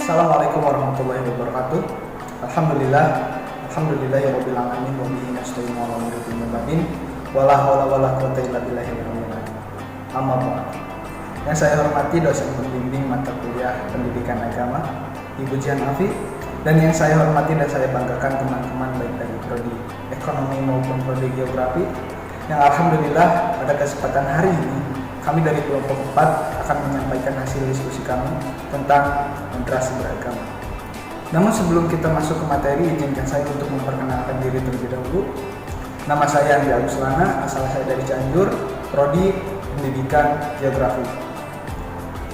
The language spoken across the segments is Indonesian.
Assalamualaikum warahmatullahi wabarakatuh. Alhamdulillahirabbil alamin wa bihi nasta'inu ala umuri dunya waddin. Wala haula wala quwwata illa billahil aliyyil azim. Amma ba'd. Yang saya hormati dosen pembimbing mata kuliah Pendidikan Agama Ibu Jihan Afi, dan yang saya hormati dan saya banggakan teman-teman baik dari prodi Ekonomi maupun prodi Geografi yang alhamdulillah pada kesempatan hari ini kami dari kelompok 4 akan menyampaikan hasil diskusi kami tentang moderasi beragama. Namun sebelum kita masuk ke materi, izinkan saya untuk memperkenalkan diri terlebih dahulu. Nama saya Andi Aguslana, asal saya dari Cianjur, prodi Pendidikan Geografi.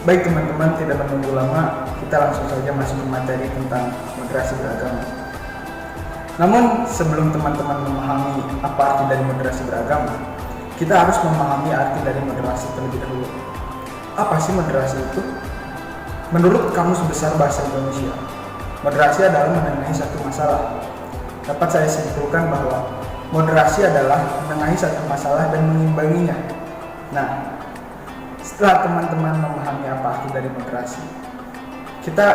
Baik teman-teman, tidak menunggu lama, kita langsung saja masuk ke materi tentang moderasi beragama. Namun sebelum teman-teman memahami apa arti dari moderasi beragama, kita harus memahami arti dari moderasi terlebih dahulu. Apa sih moderasi itu? Menurut Kamus Besar Bahasa Indonesia, moderasi adalah menengahi satu masalah. Dapat saya simpulkan bahwa moderasi adalah menengahi satu masalah dan mengimbanginya. Nah, setelah teman-teman memahami apa arti dari moderasi, kita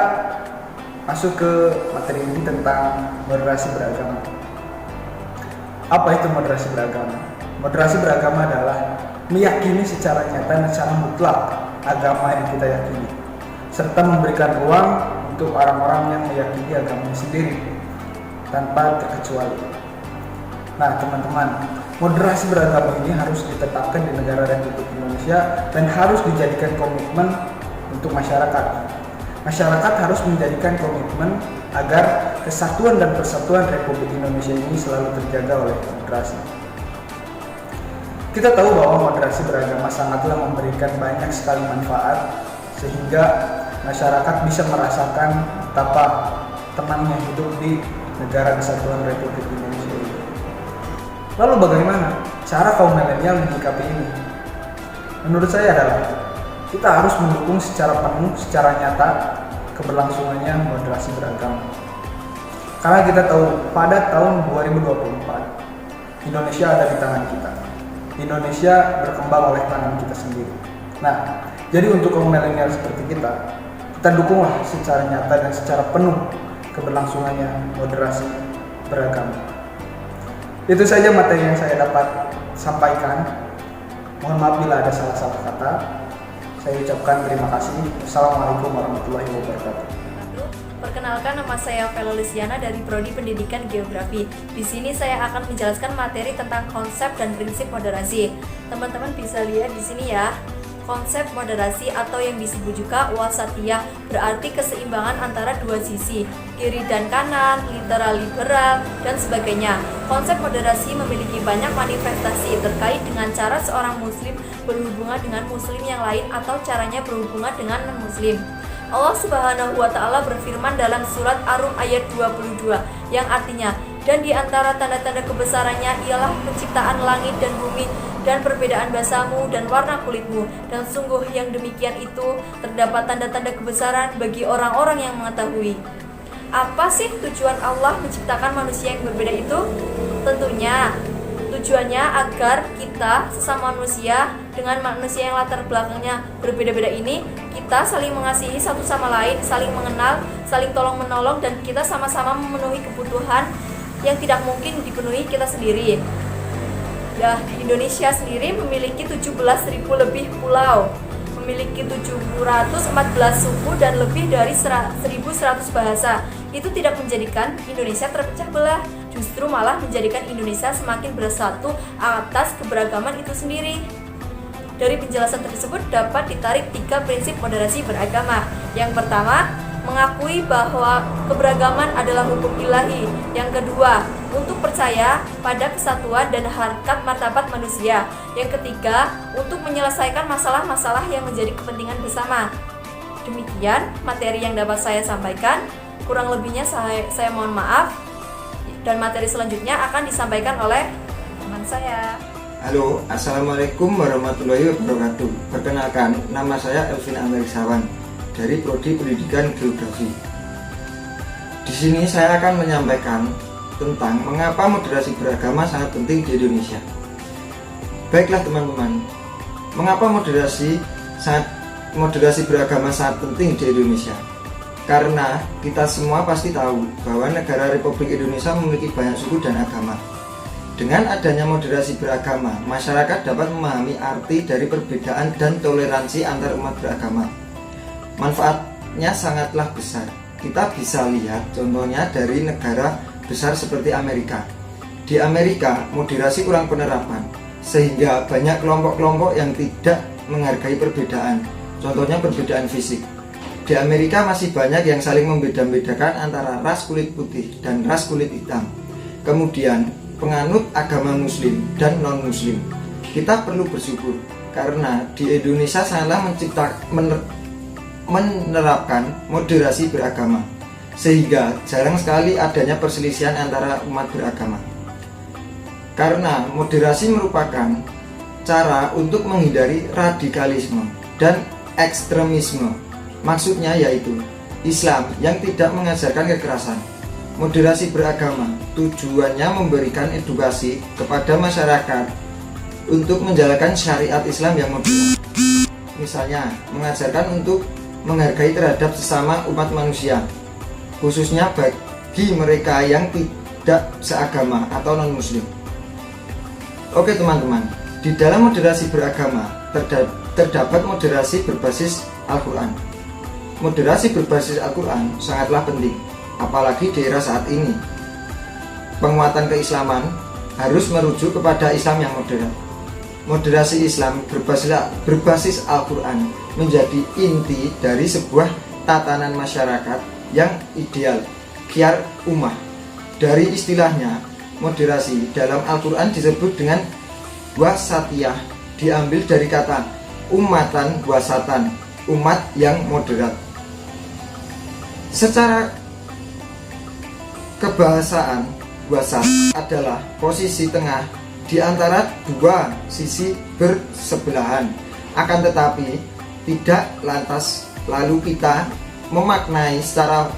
masuk ke materi ini tentang moderasi beragama. Apa itu moderasi beragama? Moderasi beragama adalah meyakini secara nyata dan secara mutlak agama yang kita yakini, serta memberikan ruang untuk orang-orang yang meyakini agamanya sendiri tanpa terkecuali. Nah teman-teman, moderasi beragama ini harus ditetapkan di negara Republik Indonesia dan harus dijadikan komitmen untuk masyarakat. Masyarakat harus menjadikan komitmen agar kesatuan dan persatuan Republik Indonesia ini selalu terjaga oleh moderasi. Kita tahu bahwa moderasi beragama sangatlah memberikan banyak sekali manfaat sehingga masyarakat bisa merasakan betapa tenangnya hidup di negara kesatuan Republik Indonesia ini. Lalu bagaimana cara kaum milenial menyikapi ini? Menurut saya adalah kita harus mendukung secara penuh, secara nyata keberlangsungannya moderasi beragama. Karena kita tahu pada tahun 2024 Indonesia ada di tangan kita. Indonesia berkembang oleh tangan kita sendiri. Nah, jadi untuk kaum milenial seperti kita dukunglah secara nyata dan secara penuh keberlangsungannya moderasi beragama. Itu saja materi yang saya dapat sampaikan. Mohon maaf bila ada salah-salah kata. Saya ucapkan terima kasih. Assalamualaikum warahmatullahi wabarakatuh. Perkenalkan, nama saya Vela Luciana dari Prodi Pendidikan Geografi. Di sini saya akan menjelaskan materi tentang konsep dan prinsip moderasi. Teman-teman bisa lihat di sini ya. Konsep moderasi atau yang disebut juga wasatiyah berarti keseimbangan antara dua sisi, kiri dan kanan, literal liberal, dan sebagainya. Konsep moderasi memiliki banyak manifestasi terkait dengan cara seorang muslim berhubungan dengan muslim yang lain atau caranya berhubungan dengan non-muslim. Allah Subhanahu wa Ta'ala berfirman dalam surat Ar-Rum ayat 22 yang artinya, dan di antara tanda-tanda kebesarannya ialah penciptaan langit dan bumi dan perbedaan bahasamu dan warna kulitmu, dan sungguh yang demikian itu terdapat tanda-tanda kebesaran bagi orang-orang yang mengetahui. Apa sih tujuan Allah menciptakan manusia yang berbeda itu? Tentunya tujuannya agar kita sesama manusia dengan manusia yang latar belakangnya berbeda-beda ini, kita saling mengasihi satu sama lain, saling mengenal, saling tolong menolong, dan kita sama-sama memenuhi kebutuhan yang tidak mungkin dipenuhi kita sendiri. Ya, Indonesia sendiri memiliki 17.000 lebih pulau, memiliki 714 suku dan lebih dari 1.100 bahasa. Itu tidak menjadikan Indonesia terpecah belah, justru malah menjadikan Indonesia semakin bersatu atas keberagaman itu sendiri. Dari penjelasan tersebut dapat ditarik 3 prinsip moderasi beragama. Yang pertama, mengakui bahwa keberagaman adalah hukum ilahi. Yang kedua, untuk percaya pada kesatuan dan harkat martabat manusia. Yang ketiga, untuk menyelesaikan masalah-masalah yang menjadi kepentingan bersama. Demikian materi yang dapat saya sampaikan. Kurang lebihnya saya mohon maaf. Dan materi selanjutnya akan disampaikan oleh teman saya. Halo, Assalamualaikum warahmatullahi wabarakatuh. Perkenalkan, nama saya Elvin Ameriksawan dari Prodi Pendidikan Geografi. Di sini saya akan menyampaikan tentang mengapa moderasi beragama sangat penting di Indonesia. Baiklah teman-teman, mengapa moderasi beragama sangat penting di Indonesia? Karena kita semua pasti tahu bahwa negara Republik Indonesia memiliki banyak suku dan agama. Dengan adanya moderasi beragama, masyarakat dapat memahami arti dari perbedaan dan toleransi antar umat beragama. Manfaatnya sangatlah besar. Kita bisa lihat contohnya dari negara besar seperti Amerika. Di Amerika, moderasi kurang penerapan, sehingga banyak kelompok-kelompok yang tidak menghargai perbedaan. Contohnya perbedaan fisik. Di Amerika masih banyak yang saling membeda-bedakan antara ras kulit putih dan ras kulit hitam. Kemudian, penganut agama muslim dan non-muslim. Kita perlu bersyukur karena di Indonesia sangatlah menerapkan moderasi beragama, sehingga jarang sekali adanya perselisihan antara umat beragama. Karena moderasi merupakan cara untuk menghindari radikalisme dan ekstremisme. Maksudnya yaitu Islam yang tidak mengajarkan kekerasan. Moderasi beragama tujuannya memberikan edukasi kepada masyarakat untuk menjalankan syariat Islam yang modern. Misalnya, mengajarkan untuk menghargai terhadap sesama umat manusia, khususnya bagi mereka yang tidak seagama atau non-muslim. Oke teman-teman, di dalam moderasi beragama terdapat moderasi berbasis Al-Quran. Moderasi berbasis Al-Quran sangatlah penting, apalagi di era saat ini. Penguatan keislaman harus merujuk kepada Islam yang modern. Moderasi Islam berbasis Al-Quran menjadi inti dari sebuah tatanan masyarakat yang ideal, khiyar ummah. Dari istilahnya, moderasi dalam Al-Quran disebut dengan wasatiyah, diambil dari kata ummatan wasatan, umat yang moderat. Secara kebahasaan, wasat adalah posisi tengah di antara dua sisi bersebelahan. Akan tetapi tidak lantas lalu kita memaknai secara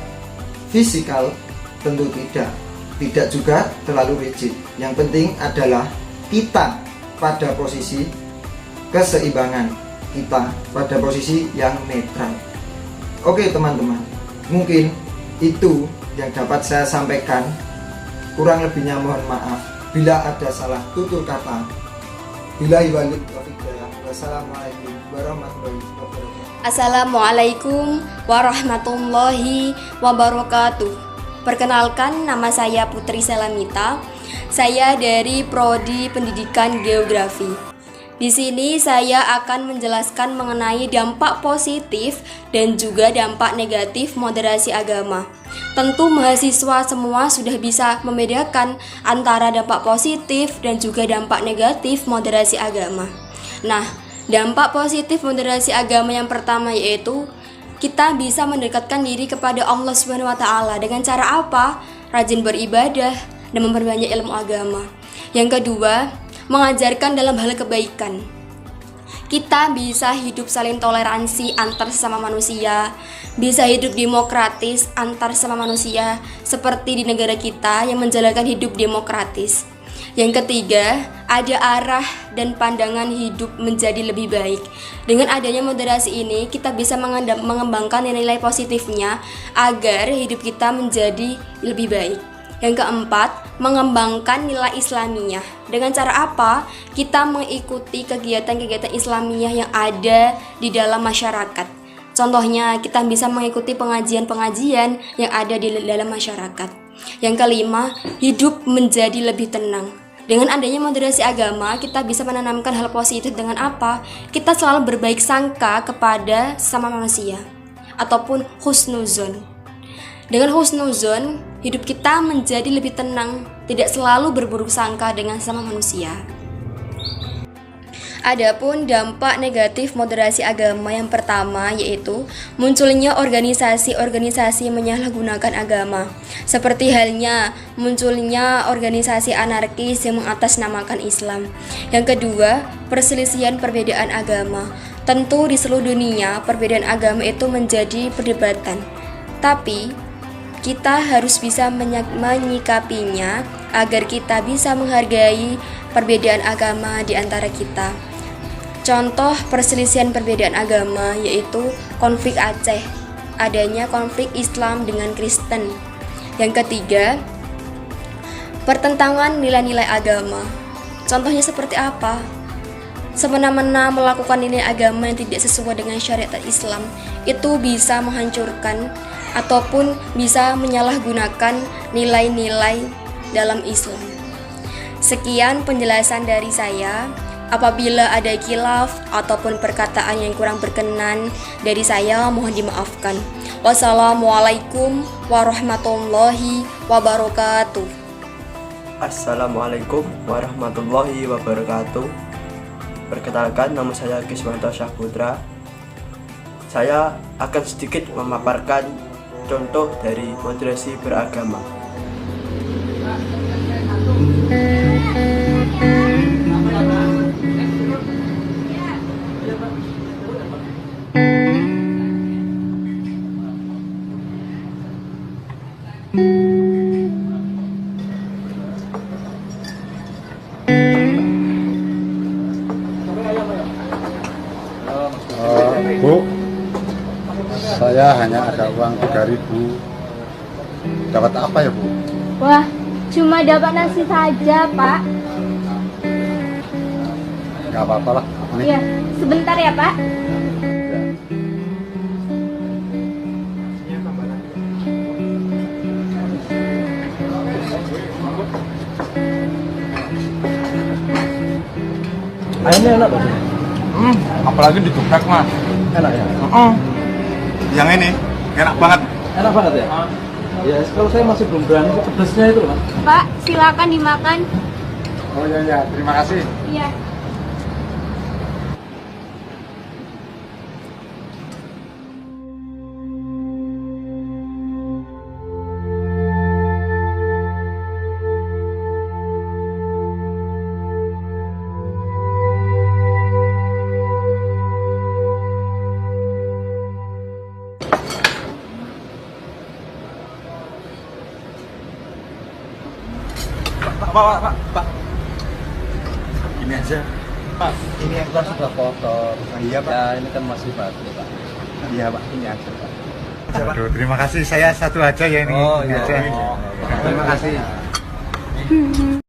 fisikal, tentu tidak juga terlalu rigid. Yang penting adalah kita pada posisi keseimbangan, kita pada posisi yang netral. Oke teman-teman, mungkin itu yang dapat saya sampaikan. Kurang lebihnya mohon maaf bila ada salah tutur kata. Billahi walid taufiq. Wassalamualaikum warahmatullahi wabarakatuh. Assalamualaikum warahmatullahi wabarakatuh. Perkenalkan, nama saya Putri Selamita. Saya dari Prodi Pendidikan Geografi. Di sini saya akan menjelaskan mengenai dampak positif dan juga dampak negatif moderasi agama. Tentu mahasiswa semua sudah bisa membedakan antara dampak positif dan juga dampak negatif moderasi agama. Nah, dampak positif moderasi agama yang pertama yaitu kita bisa mendekatkan diri kepada Allah SWT. Dengan cara apa? Rajin beribadah dan memperbanyak ilmu agama. Yang kedua, mengajarkan dalam hal kebaikan. Kita bisa hidup saling toleransi antar sesama manusia, bisa hidup demokratis antar sesama manusia seperti di negara kita yang menjalankan hidup demokratis. Yang ketiga, ada arah dan pandangan hidup menjadi lebih baik. Dengan adanya moderasi ini, kita bisa mengembangkan nilai positifnya agar hidup kita menjadi lebih baik. Yang keempat, mengembangkan nilai Islamiyah. Dengan cara apa? Kita mengikuti kegiatan-kegiatan Islamiyah yang ada di dalam masyarakat. Contohnya, kita bisa mengikuti pengajian-pengajian yang ada di dalam masyarakat. Yang kelima, hidup menjadi lebih tenang. Dengan adanya moderasi agama, kita bisa menanamkan hal positif dengan apa? Kita selalu berbaik sangka kepada sesama manusia ataupun husnuzon. Dengan husnuzon, hidup kita menjadi lebih tenang, tidak selalu berburuk sangka dengan sesama manusia. Adapun dampak negatif moderasi agama yang pertama yaitu munculnya organisasi-organisasi menyalahgunakan agama. Seperti halnya munculnya organisasi anarkis yang mengatasnamakan Islam. Yang kedua, perselisihan perbedaan agama. Tentu di seluruh dunia perbedaan agama itu menjadi perdebatan. Tapi kita harus bisa menyikapinya agar kita bisa menghargai perbedaan agama di antara kita. Contoh perselisihan perbedaan agama yaitu konflik Aceh. adanya konflik Islam dengan Kristen. Yang ketiga, pertentangan nilai-nilai agama. Contohnya seperti apa? Semena-mena melakukan nilai agama yang tidak sesuai dengan syariat Islam itu bisa menghancurkan ataupun bisa menyalahgunakan nilai-nilai dalam Islam. Sekian penjelasan dari saya. Apabila ada khilaf ataupun perkataan yang kurang berkenan dari saya, mohon dimaafkan. Wassalamualaikum warahmatullahi wabarakatuh. Assalamualaikum warahmatullahi wabarakatuh. Perkenalkan, nama saya Kiswanto Syahputra. Saya akan sedikit memaparkan contoh dari moderasi beragama. Bu, saya hanya ada uang 3.000. Dapat apa ya, Bu? Wah, cuma dapat nasi saja, Pak. Gak apa-apa lah. Iya, sebentar ya, Pak. Ayamnya enak tuh. Apalagi ditumpek, Mas. Enak ya? Yang ini enak banget. Enak banget ya? Ya, kalau saya masih belum berani ke pedesnya itu, Mas. Pak, silakan dimakan. Oh iya, terima kasih. Iya. Pak. Ini aja. Pak, ini yang sudah kotor. Iya, Pak. Ya, ini kan masih baru, Pak. Iya, Pak. Ini aja, Pak. Aduh, terima kasih. Saya satu aja ya ini. Oh, Ini iya. aja. Oh, Terima kasih.